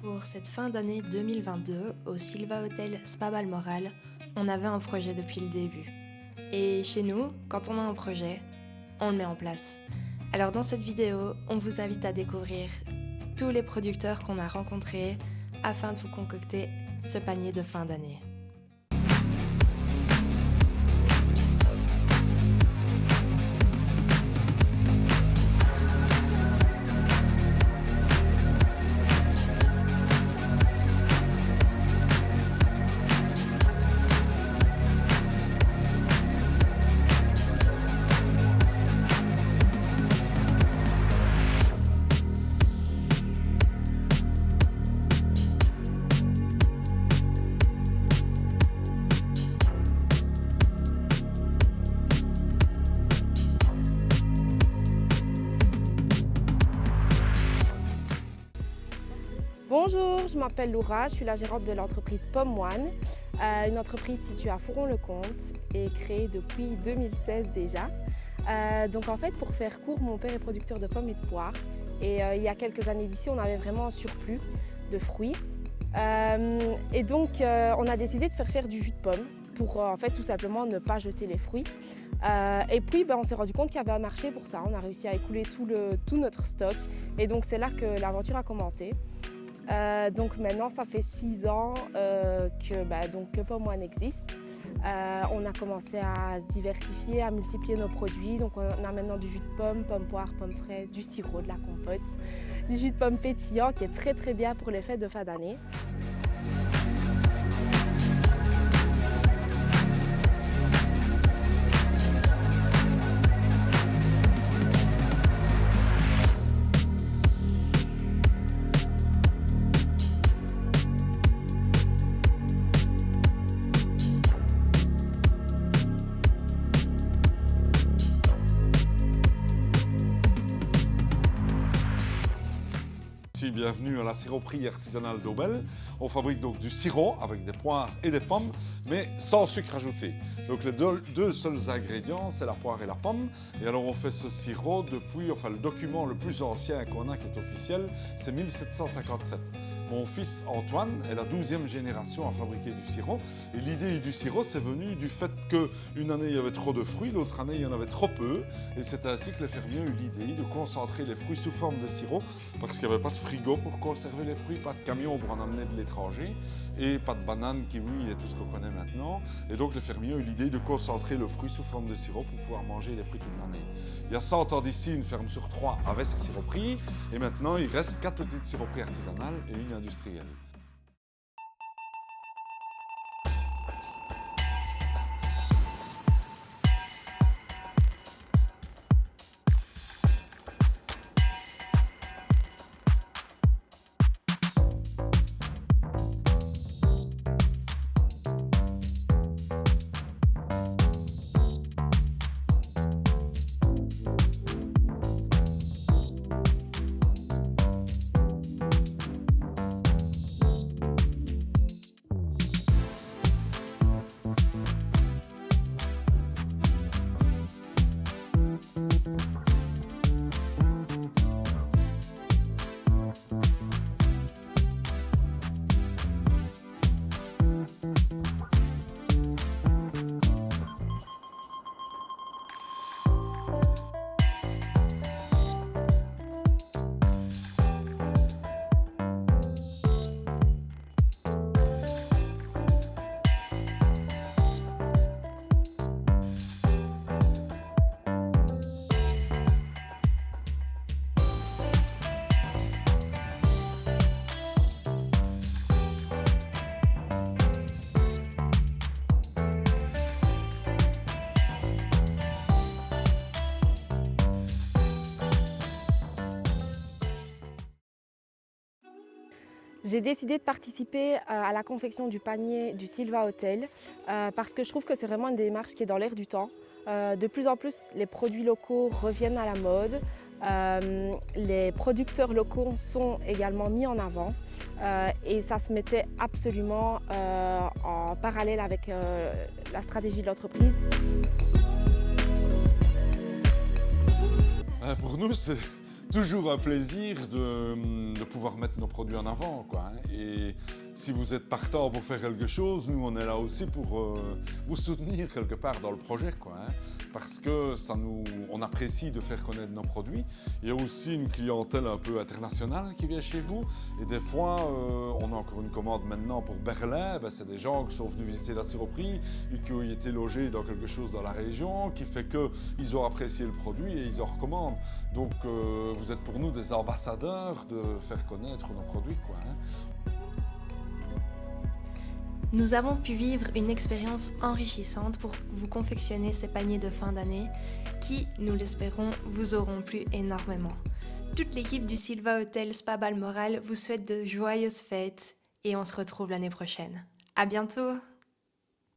Pour cette fin d'année 2022, au Silva Hotel Spa Balmoral, on avait un projet depuis le début. Et chez nous, quand on a un projet, on le met en place. Alors dans cette vidéo, on vous invite à découvrir tous les producteurs qu'on a rencontrés afin de vous concocter ce panier de fin d'année. Bonjour, je m'appelle Laura, je suis la gérante de l'entreprise Pomme One, une entreprise située à Fourron-le-Comte et créée depuis 2016 déjà. Donc en fait, pour faire court, mon père est producteur de pommes et de poires et il y a quelques années d'ici, on avait vraiment un surplus de fruits. Et donc on a décidé de faire du jus de pomme pour en fait tout simplement ne pas jeter les fruits. Et puis on s'est rendu compte qu'il y avait un marché pour ça, on a réussi à écouler tout notre stock et donc c'est là que l'aventure a commencé. Donc maintenant ça fait 6 ans que Pomme One existe. On a commencé à se diversifier, à multiplier nos produits. Donc on a maintenant du jus de pomme, pomme poire, pomme fraise, du sirop, de la compote, du jus de pomme pétillant qui est très bien pour les fêtes de fin d'année. Bienvenue à la siroperie artisanale d'Aubel. On fabrique donc du sirop avec des poires et des pommes, mais sans sucre ajouté. Donc les deux seuls ingrédients, c'est la poire et la pomme. Et alors on fait ce sirop depuis, le document le plus ancien qu'on a qui est officiel, c'est 1757. Mon fils Antoine est la 12e génération à fabriquer du sirop. Et l'idée du sirop, c'est venu du fait qu'une année il y avait trop de fruits, l'autre année il y en avait trop peu. Et c'est ainsi que les fermiers ont eu l'idée de concentrer les fruits sous forme de sirop, parce qu'il n'y avait pas de frigo pour conserver les fruits, pas de camion pour en amener de l'étranger, et pas de bananes, kiwis et tout ce qu'on connaît maintenant. Et donc les fermiers ont eu l'idée de concentrer le fruit sous forme de sirop pour pouvoir manger les fruits toute l'année. Il y a 100 ans d'ici, une ferme sur 3 avait sa siroperie, et maintenant il reste 4 petites siroperies artisanales et une industrielle. J'ai décidé de participer à la confection du panier du Silva Hotel parce que je trouve que c'est vraiment une démarche qui est dans l'air du temps. De plus en plus, les produits locaux reviennent à la mode. Les producteurs locaux sont également mis en avant et ça se mettait absolument en parallèle avec la stratégie de l'entreprise. Pour nous, toujours un plaisir de pouvoir mettre nos produits en avant, quoi, hein. Et si vous êtes partant pour faire quelque chose, nous on est là aussi pour vous soutenir quelque part dans le projet, quoi, hein, parce que on apprécie de faire connaître nos produits. Il y a aussi une clientèle un peu internationale qui vient chez vous, et des fois on a encore une commande maintenant pour Berlin. Ben, c'est des gens qui sont venus visiter la siroperie et qui ont été logés dans quelque chose dans la région, qui fait qu'ils ont apprécié le produit et ils en recommandent. Donc vous êtes pour nous des ambassadeurs de faire connaître nos produits, quoi, hein. Nous avons pu vivre une expérience enrichissante pour vous confectionner ces paniers de fin d'année qui, nous l'espérons, vous auront plu énormément. Toute l'équipe du Silva Hotel Spa Balmoral vous souhaite de joyeuses fêtes et on se retrouve l'année prochaine. À bientôt!